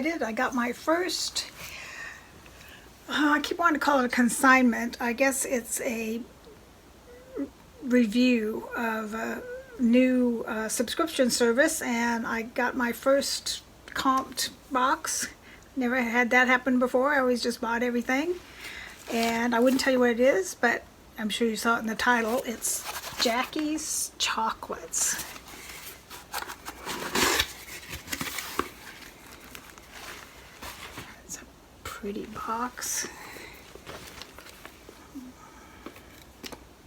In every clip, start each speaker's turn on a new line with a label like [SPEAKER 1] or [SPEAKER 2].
[SPEAKER 1] excited. I got my first, I keep wanting to call it a consignment. I guess it's a review of a new subscription service, and I got my first comped box. Never had that happen before. I always just bought everything. And I wouldn't tell you what it is, but I'm sure you saw it in the title. It's Jackie's Chocolates. It's a pretty box.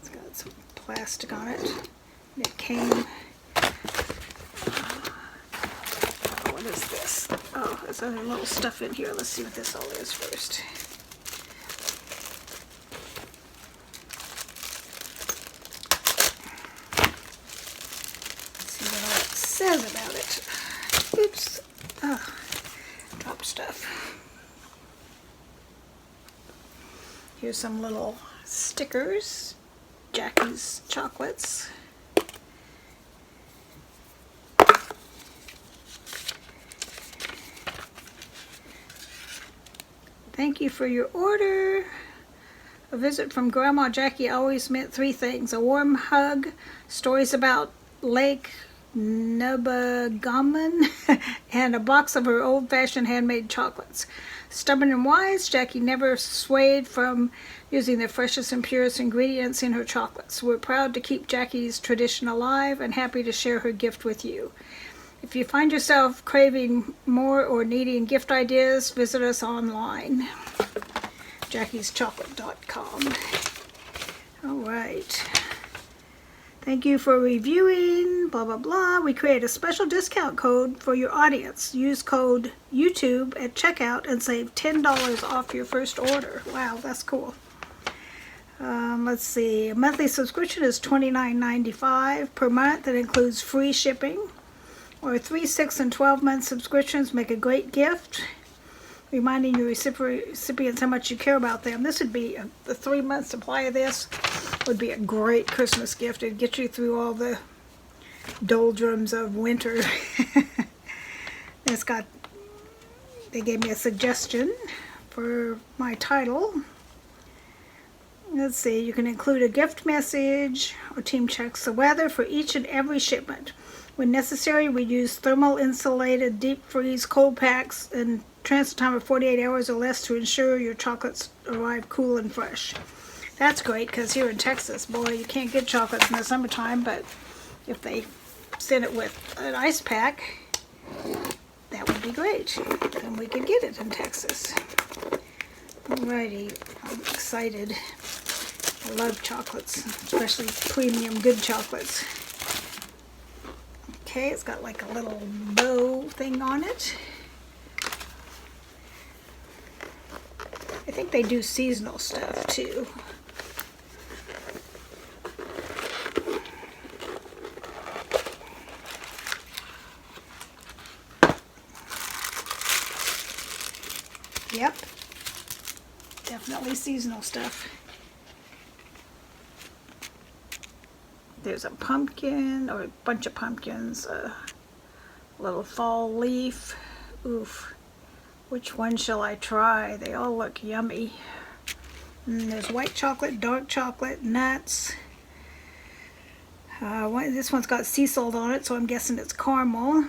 [SPEAKER 1] It's got some plastic on it. And it came, what is this? Oh, there's other little stuff in here. Let's see what this all is first. Says about it. Oops. Oh, dropped stuff. Here's some little stickers. Jackie's Chocolates. Thank you for your order. A visit from Grandma Jackie always meant three things: a warm hug, stories about Lake Nubagaman, and a box of her old-fashioned handmade chocolates. Stubborn and wise, Jackie never swayed from using the freshest and purest ingredients in her chocolates. We're proud to keep Jackie's tradition alive and happy to share her gift with you. If you find yourself craving more or needing gift ideas, visit us online. Jackie'sChocolate.com. All right. Thank you for reviewing, blah, blah, blah. We create a special discount code for your audience. Use code YouTube at checkout and save $10 off your first order. Wow, that's cool. Let's see. A monthly subscription is $29.95 per month. That includes free shipping. Or 3, 6, and 12-month subscriptions make a great gift, reminding your recipients how much you care about them. This would be the 3-month supply of this would be a great Christmas gift. It'd get you through all the doldrums of winter. It's got, they gave me a suggestion for my title. Let's see, you can include a gift message. Our team checks the weather for each and every shipment. When necessary, we use thermal insulated deep freeze cold packs and transfer time of 48 hours or less to ensure your chocolates arrive cool and fresh. That's great, because here in Texas, boy, you can't get chocolates in the summertime, but if they send it with an ice pack, that would be great. Then we could get it in Texas. Alrighty, I'm excited. I love chocolates, especially premium good chocolates. Okay, it's got like a little bow thing on it. I think they do seasonal stuff too. Yep, definitely seasonal stuff. There's a pumpkin, or a bunch of pumpkins, a little fall leaf. Oof. Which one shall I try? They all look yummy. And there's white chocolate, dark chocolate, nuts. This one's got sea salt on it, so I'm guessing it's caramel.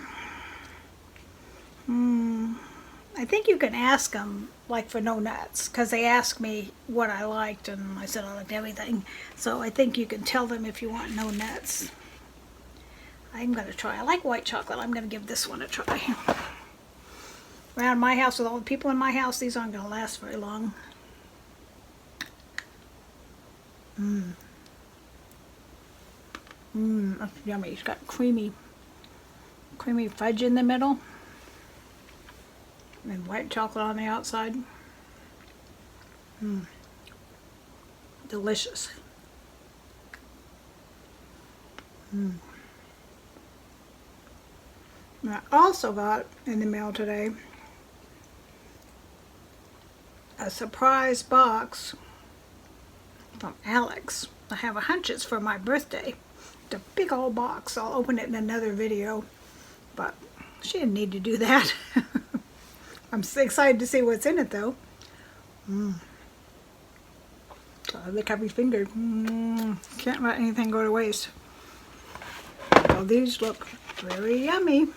[SPEAKER 1] I think you can ask them, like, for no nuts, because they asked me what I liked, and I said I liked everything. So I think you can tell them if you want no nuts. I'm going to try. I like white chocolate. I'm going to give this one a try. Around my house, with all the people in my house, these aren't going to last very long. That's yummy. It's got creamy fudge in the middle. And white chocolate on the outside. Delicious. And I also got in the mail today a surprise box from Alex. I have a hunch it's for my birthday. It's a big old box. I'll open it in another video, but she didn't need to do that. I'm so excited to see what's in it though. I lick every finger. Can't let anything go to waste. Well, these look very yummy.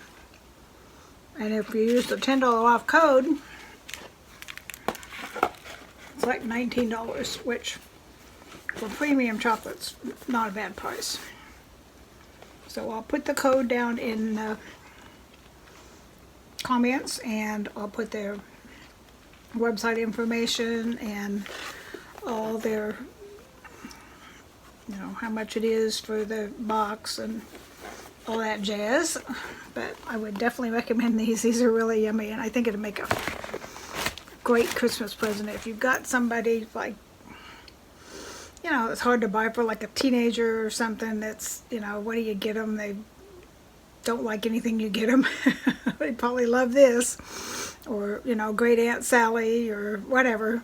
[SPEAKER 1] And if you use the $10 off code, it's like $19, which for premium chocolates, not a bad price. So I'll put the code down in the comments, and I'll put their website information and all their, you know, how much it is for the box and all that jazz. But I would definitely recommend these. These are really yummy, and I think it'll make a great Christmas present if you've got somebody like, you know, it's hard to buy for like a teenager or something. That's, you know, what do you get them? They don't like anything you get them. They probably love this, or, you know, Great Aunt Sally or whatever.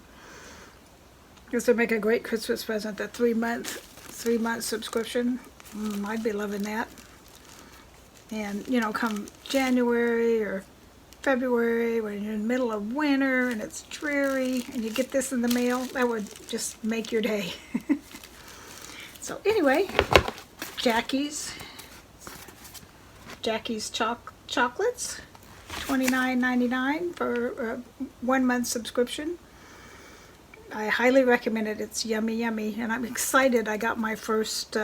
[SPEAKER 1] This would make a great Christmas present. The 3-month subscription. I'd be loving that. And, you know, come January or February, when you're in the middle of winter and it's dreary and you get this in the mail, that would just make your day. So anyway, Jackie's chocolates, $29.99 for a 1-month subscription. I highly recommend it. It's yummy, yummy, and I'm excited. I got my first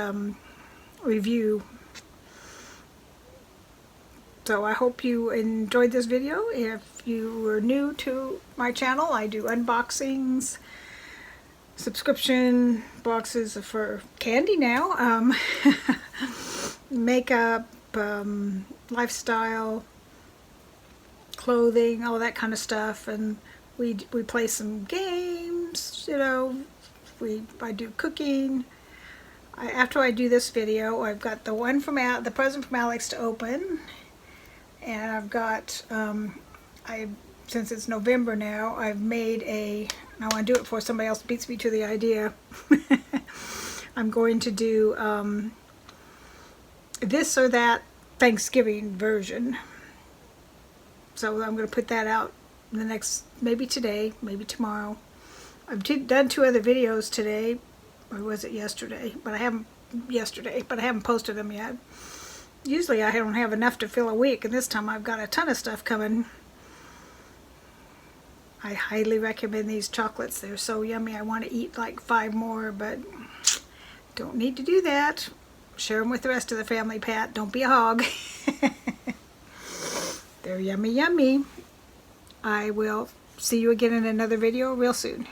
[SPEAKER 1] review. So I hope you enjoyed this video. If you were new to my channel, I do unboxings, subscription boxes for candy now, makeup, lifestyle, clothing, all that kind of stuff, and we play some games, you know, I do cooking. After I do this video, I've got the one from the present from Alex to open. And I've got, since it's November now, I've made I want to do it before somebody else beats me to the idea. I'm going to do this or that Thanksgiving version. So I'm going to put that out in the next, maybe today, maybe tomorrow. I've done 2 other videos today, or was it yesterday? But I haven't posted them yet. Usually I don't have enough to fill a week, and this time I've got a ton of stuff coming. I highly recommend these chocolates. They're so yummy. I want to eat like 5 more, but don't need to do that. Share them with the rest of the family, Pat. Don't be a hog. They're yummy, yummy. I will see you again in another video real soon.